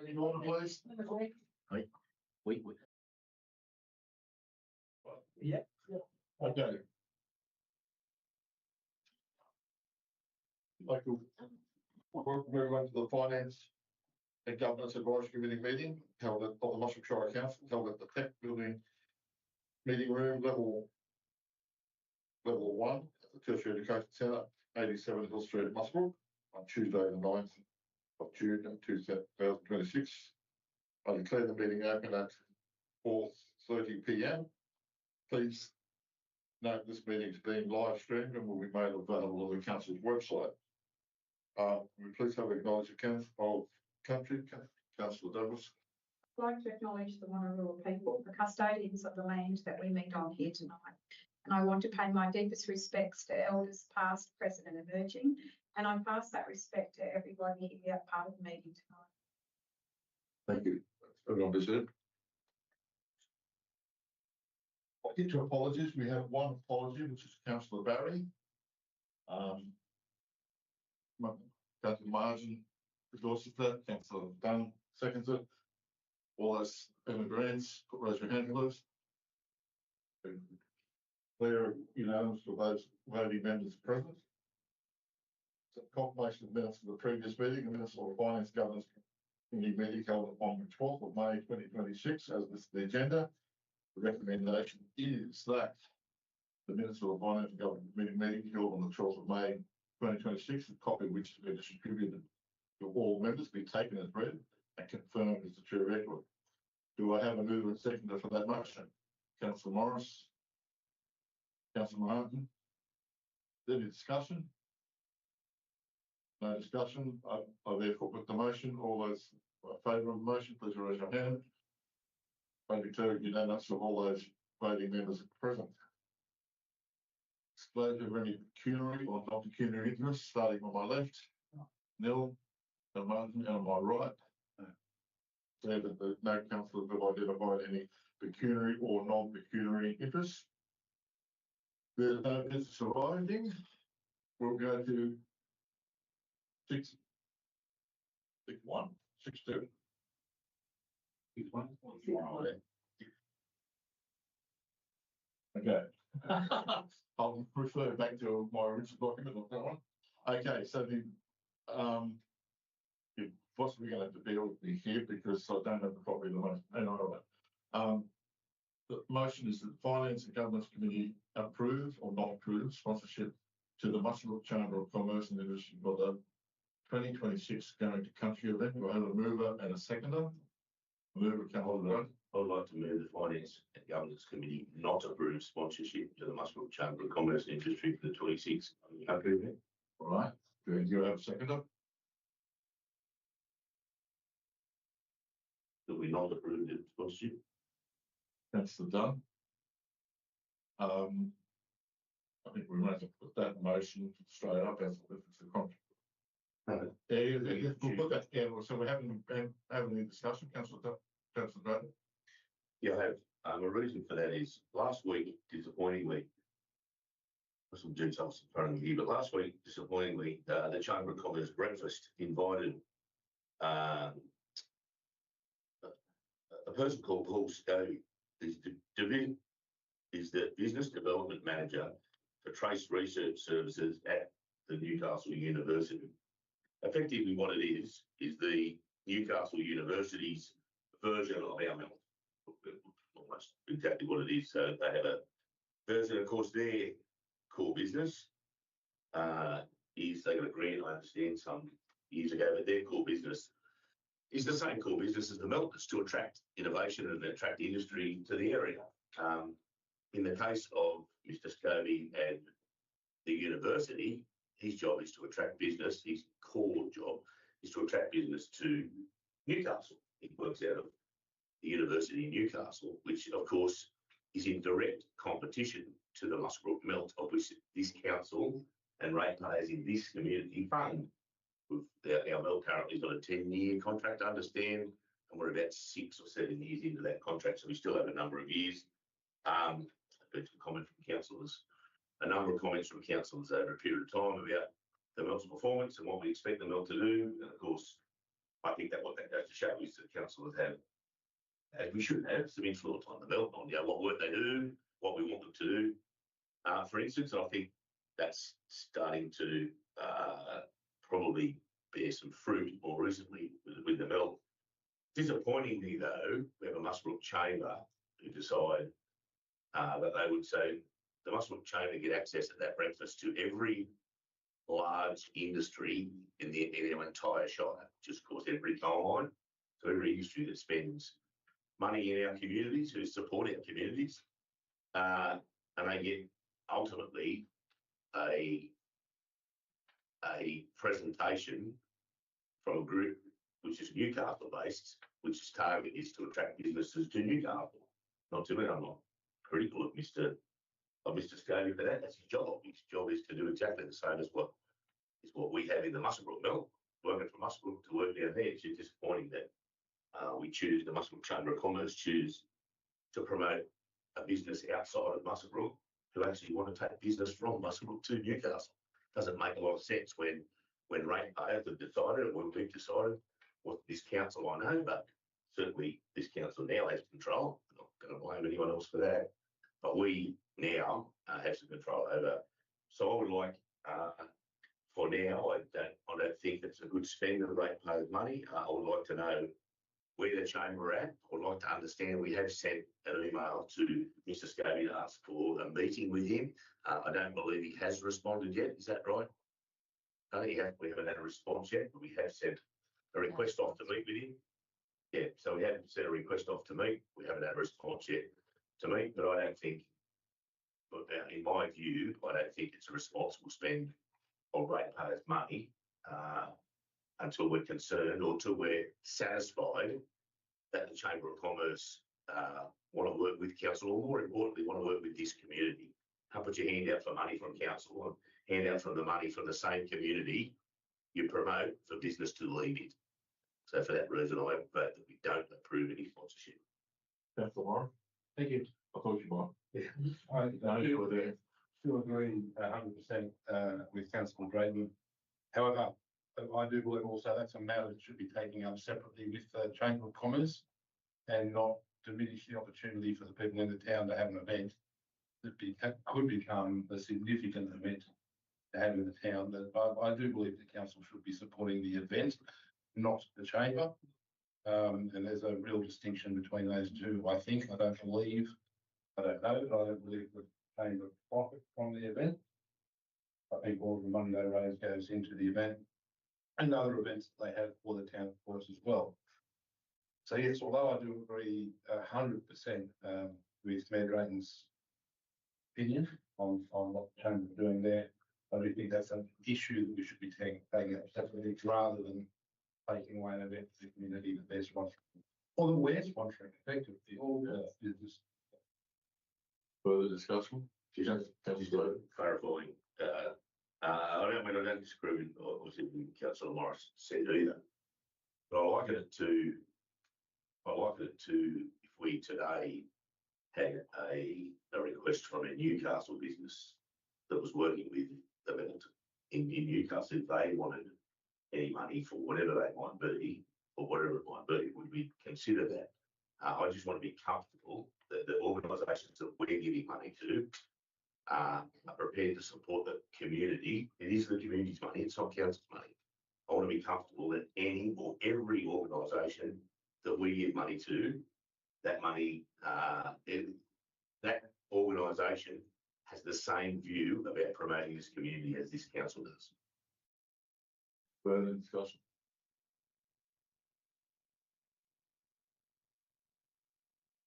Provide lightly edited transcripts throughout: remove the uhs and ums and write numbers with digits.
Any order, please? Wait. Yeah. Okay. I'd like to welcome everyone to the Finance and Governance Advisory Committee meeting held at the Muswell Shire Council, held at the Tech Building Meeting Room, level 1 at the Tertiary Education Centre, 87 Hill Street, Muswell, on Tuesday the 9th of June 2026. I declare the meeting open at 4:30 p.m. Please note this meeting is being live streamed and will be made available on the Council's website. We please have acknowledged of country, Councillor Douglas. I'd like to acknowledge the Wanneroo people, the custodians of the land that we meet on here tonight. And I want to pay my deepest respects to elders past, present and emerging. And I pass that respect to everybody here part of the meeting tonight. Thank you. Everyone be said. I'll get to apologies. We have one apology, which is Councillor Barry. Councillor Margin endorses that. Councillor Dunn seconds it. All those in agreement, raise your hand, please. Clear unanimous for those voting members present. So confirmation of minutes of the previous meeting, the minutes of the Finance Governance Committee meeting held on the 12th of May 2026 as listed the agenda. The recommendation is that the minutes of the Finance Government meeting held on the 12th of May 2026, a copy of which has been distributed to all members, be taken as read and confirmed as the true record. Do I have a mover and seconder for that motion? Councillor Morris, Councillor Martin. Any discussion? No discussion. I therefore put the motion. All those in favour of the motion, please raise your hand. I declare unanimous of all those voting members present. Disclosure of any pecuniary or non-pecuniary interests, starting on my left, Nil, and Martin, and on my right. There that no councillors have identified any pecuniary or non-pecuniary interests. There's no business arising. We'll go to 6.1, 6.2. 6.1. Okay. I'll refer back to my original document on that one. Okay, so you're possibly going to have to bear with me here because I don't have the copy of the motion. The motion is that the Finance and Governance Committee approve or not approve sponsorship to the Muswell Chamber of Commerce and Industry for the 2026 Going to Country event. Do I have a mover and a seconder? Mover, Councillor. I would like to move the Finance and Governance Committee not approve sponsorship to the Muswell Chamber of Commerce and Industry for the 26th Country event. All right. Do you have a seconder? That we not approve the sponsorship. Councillor Dunn. I think we might have to put that motion straight up as if it's a contract. We'll put that together. So we haven't any discussion, Councillor Bradley? Yeah, I have. A reason for that is last week, disappointingly, some details in front of me here, but last week, disappointingly, the Chamber of Commerce breakfast invited a person called Paul Scovey, is the Business Development Manager for Trace Research Services at the Newcastle University. Effectively what it is the Newcastle University's version of our melt. Almost exactly what it is. So they have a version, of course, their core business is they got a grant, I understand, some years ago, but their core business is the same core business as the melt. It's to attract innovation and attract industry to the area. In the case of Mr. Scovey and the university, his job is to attract business. His core job is to attract business to Newcastle. He works out of the University in Newcastle, which of course is in direct competition to the Muswell melt, of which this council and ratepayers in this community fund. Our melt currently got a 10-year contract, I understand, and we're about 6 or 7 years into that contract, so we still have a number of years. I've been to comment from councillors, a number of comments from councillors over a period of time about the melt's performance and what we expect the melt to do, and of course I think that what that goes to show is that councillors have, as we should have, some influence on development, on what work they do, what we want them to do. For instance, I think that's starting to probably bear some fruit more recently with the development. Disappointingly, though, we have a Muswellbrook Chamber who decide that they would say the Muswellbrook Chamber get access at that breakfast to every large industry in our entire shire, which is, of course, every coal mine. So every industry that spends money in our communities, who support our communities, and they get ultimately a presentation from a group which is Newcastle based, which target is to attract businesses to Newcastle. Not to me, I'm not critical of Mr. Scaley for that. That's his job. His job is to do exactly the same as what we have in the Muswellbrook mill, working from Muswellbrook to work down there. It's just disappointing that we choose, the Muswellbrook Chamber of Commerce choose to promote a business outside of Muswellbrook who actually want to take business from Muswellbrook to Newcastle. Doesn't make a lot of sense when ratepayers have decided, when we've decided, what this council, I know, but certainly this council now has control. I'm not going to blame anyone else for that, but we now have some control over. So I would like, for now, I don't think it's a good spend of ratepayers' money. I would like to know where the chamber are at. I would like to understand. We have sent an email to Mr. Scobie to ask for a meeting with him. I don't believe he has responded yet. Is that right? I think we haven't had a response yet, but we have sent a request off to meet with him. Yeah, so we haven't sent a request off to meet. We haven't had a response yet to meet, but I don't think, in my view, I don't think it's a responsible spend of ratepayers' money until we're concerned or until we're satisfied that the Chamber of Commerce want to work with council, or more importantly, want to work with this community. Can't put your hand out for money from council or hand out from the money from the same community you promote for business to leave it. So for that reason, I vote that we don't approve any sponsorship. Councillor Warren. Thank you. I thought you might. Yeah, I still agree 100% with Councillor Drayton. However, I do believe also that's a matter that should be taken up separately with the Chamber of Commerce and not diminish the opportunity for the people in the town to have an event that could become a significant event to have in the town. I do believe the council should be supporting the event, not the chamber. And there's a real distinction between those two, I think. I don't know, but I don't believe the chamber profit from the event. I think all the money they raise goes into the event and other events that they have for the town, of course, as well. So yes, although I do agree 100% with Mayor Drayton's opinion on what the chamber are doing there, I do think that's an issue that we should be taking up separately rather than taking away an event for the community that they're sponsoring, or that we're sponsoring effectively, all business. Further discussion? Just clarifying. I don't disagree with what Councillor Morris said either, but I liken it to if we today had a request from a Newcastle business that was working with the Middleton in Newcastle, if they wanted any money for whatever they might be, or whatever it might be, would we consider that? I just want to be comfortable that the organisations that we're giving money to are prepared to support the community. It is the community's money, it's not council's money. I want to be comfortable that any or every organisation that we give money to, that money, that organisation has the same view about promoting this community as this council does. Further discussion?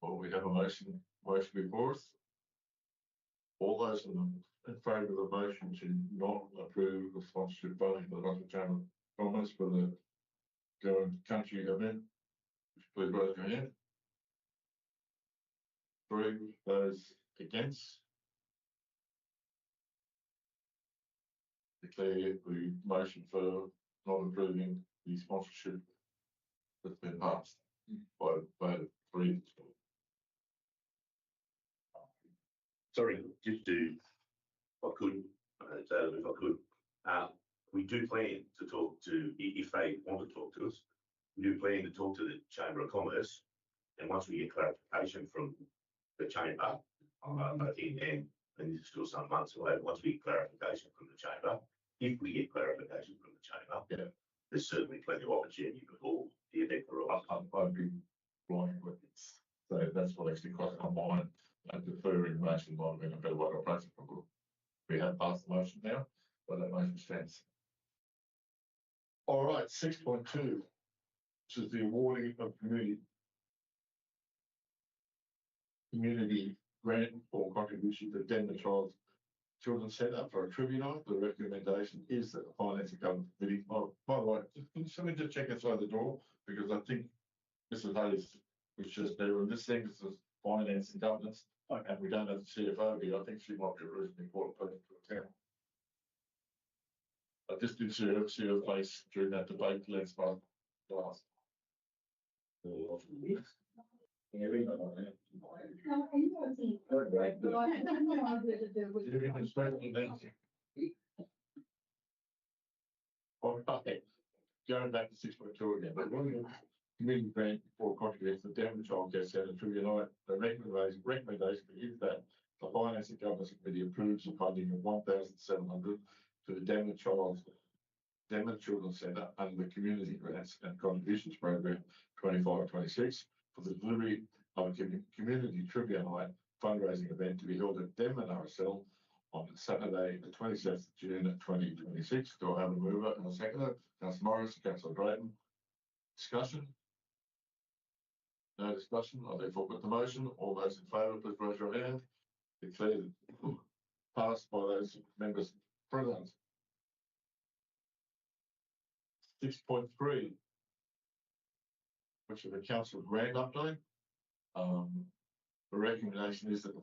Well, we have a motion before us. All those in favour of the motion to not approve the sponsorship voting for the Muswellbrook Chamber of Commerce for the country event, please raise your hand. 3. Those against? Declare the motion for not approving the sponsorship that's been passed by vote of 3. Sorry, just to, if I could, we do plan to talk to, if they want to talk to us, we do plan to talk to the Chamber of Commerce, and once we get clarification from the Chamber, I think, and this is still some months away, once we get clarification from the Chamber, if we get clarification from the Chamber, Yeah. there's certainly plenty of opportunity before the electoral. I'd be blind with it. So that's what actually crossed my mind. And deferring motion might have been a better way to approach it. We have passed the motion now, but that motion stands. All right, 6.2, which is the awarding of community grant or contribution to Denver Children's Centre for a trivia night. The recommendation is that the Finance and Government Committee, oh, by the way, let me just check inside the door, because I think Mrs. Hayes was just there, and this thing is Finance and Governance, and we don't have the CFO here. I think she might be a reasonably important person to attend. I just did see her face during that debate last month. Last. Okay, going back to 6.2 again, but one community grant for contribution to Denver Childcare Centre Trivia Night. The recommendation is that the Finance and Governance Committee approves the funding of 1,700 to the Denver Children's Centre under the Community Grants and Contributions Program 25-26 for the delivery of a community trivia night fundraising event to be held at Denver RSL on Saturday, the 27th of June 2026. Do I have a mover and a seconder? Councillor Morris, Councillor Drayton. Discussion? No discussion. I therefore put the motion. All those in favour, please raise your hand. Declared passed by those members present. 6.3, which is the council grant update. The recommendation is that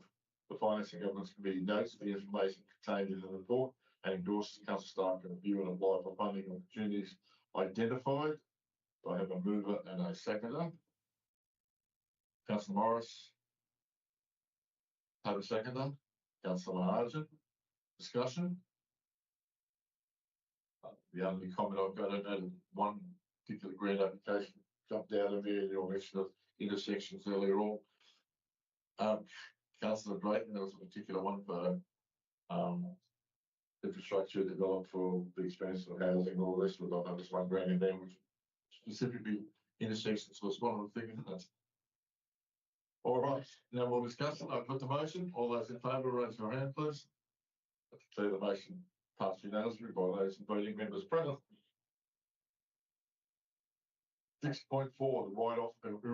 the Finance and Governance Committee notes the information contained in the report and endorses council staff to review and apply for funding opportunities identified. Do I have a mover and a seconder? Councillor Morris. Have a seconder? Councillor Argent. Discussion? The only comment I've got, I know one particular grant application jumped out of me, and your mention of intersections earlier on. Councillor Drayton, there was a particular one for infrastructure developed for the expansion of housing and all the rest of it. I know there's one grant in there which specifically intersections was one of the things. All right, no more discussion. I've put the motion. All those in favour, raise your hand, please. I declare the motion passed unanimously by those voting members present. 6.4, the write-off of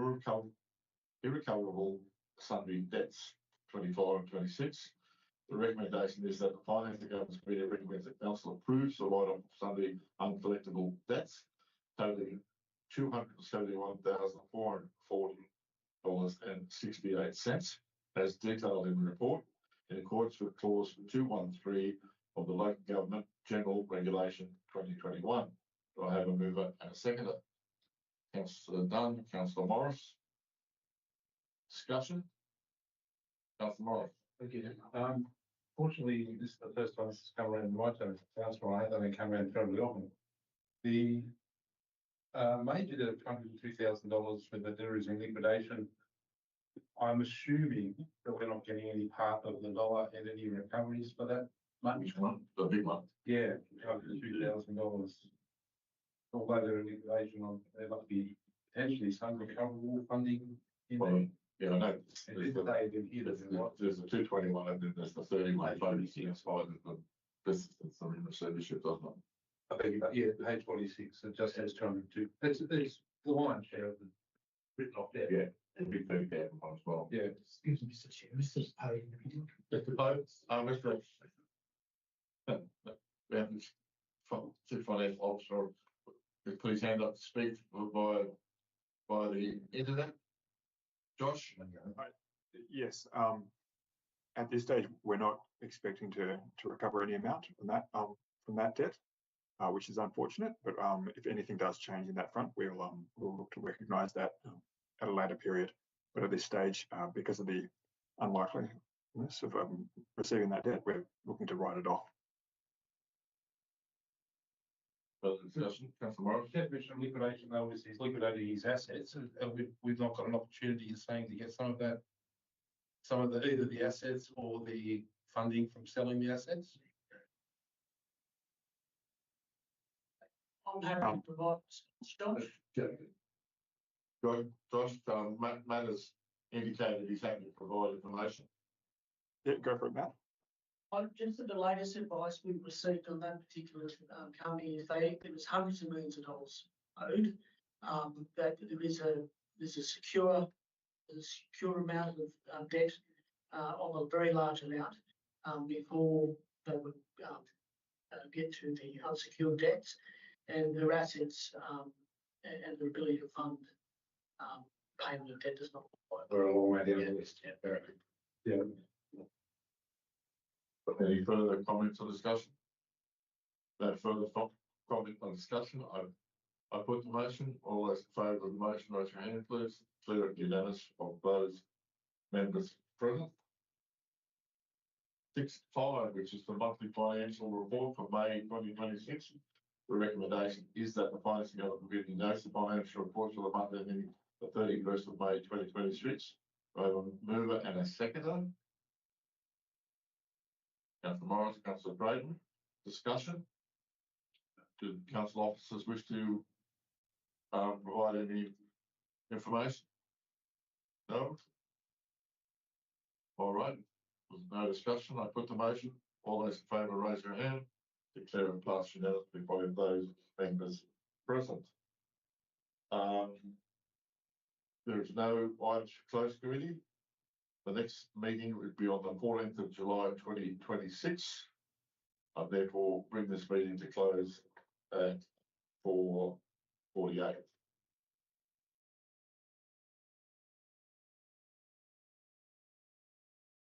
irrecoverable sundry debts 25 and 26. The recommendation is that the Finance and Governance Committee recommends that Council approves the write-off of sundry uncollectible debts totaling $271,440.68 as detailed in the report in accordance with clause 213 of the Local Government General Regulation 2021. Do I have a mover and a seconder? Councillor Dunn, Councillor Morris. Discussion? Councillor Morris. Thank you. Fortunately, this is the first time this has come around in my term as councillor. I haven't come around terribly often. The major debt of $202,000 for the debtors in liquidation. I'm assuming that we're not getting any part of the dollar and any recoveries for that. Which one? The big one. Yeah, $202,000. Although they're in liquidation, there must be potentially some recoverable funding in there. Yeah, I know. There's the 221 and then there's the 31 bonus inside of the business that's in receivership, doesn't it? I beg your yeah, page 46, it just has 202. It's the lion's share of the written off there. Yeah, and big 30,000 as well. Yeah. Excuse me, Mr. Chair, Mr. Poe. Mr. Poe, Mr. We have this Chief Financial Officer who put his hand up to speak via the internet. Josh? Yes, at this stage, we're not expecting to recover any amount from that debt, which is unfortunate. But if anything does change in that front, we'll look to recognise that at a later period. But at this stage, because of the unlikeliness of receiving that debt, we're looking to write it off. Further discussion, councillor Morris? Definition of liquidation, though, is he's liquidating his assets, and we've not got an opportunity, you're saying, to get some of that, some of the, either the assets or the funding from selling the assets? I'm happy to provide response. Josh, Matt has indicated he's happy to provide information. Yeah, go for it, Matt. Just the latest advice we've received on that particular company is there was hundreds of millions of dollars owed. That there's a secure amount of debt on a very large amount before they would get to the unsecured debts, and their assets and their ability to fund payment of debt does not quite. We're a long way down the list. Yeah. Any further comments or discussion? No further comment or discussion. I put the motion. All those in favour of the motion, raise your hand, please. Clear and unanimous of those members present. 6.5, which is the monthly financial report for May 2026. The recommendation is that the financing of the community notes the financial report for the month ending the 31st of May 2026. I have a mover and a seconder. Councillor Morris, Councillor Drayton. Discussion. Do council officers wish to provide any information? No? All right. With no discussion, I put the motion. All those in favour, raise your hand. Declare and pass unanimously by those members present. There is no items for closed committee. The next meeting would be on the 14th of July 2026. I therefore bring this meeting to close at 4:48.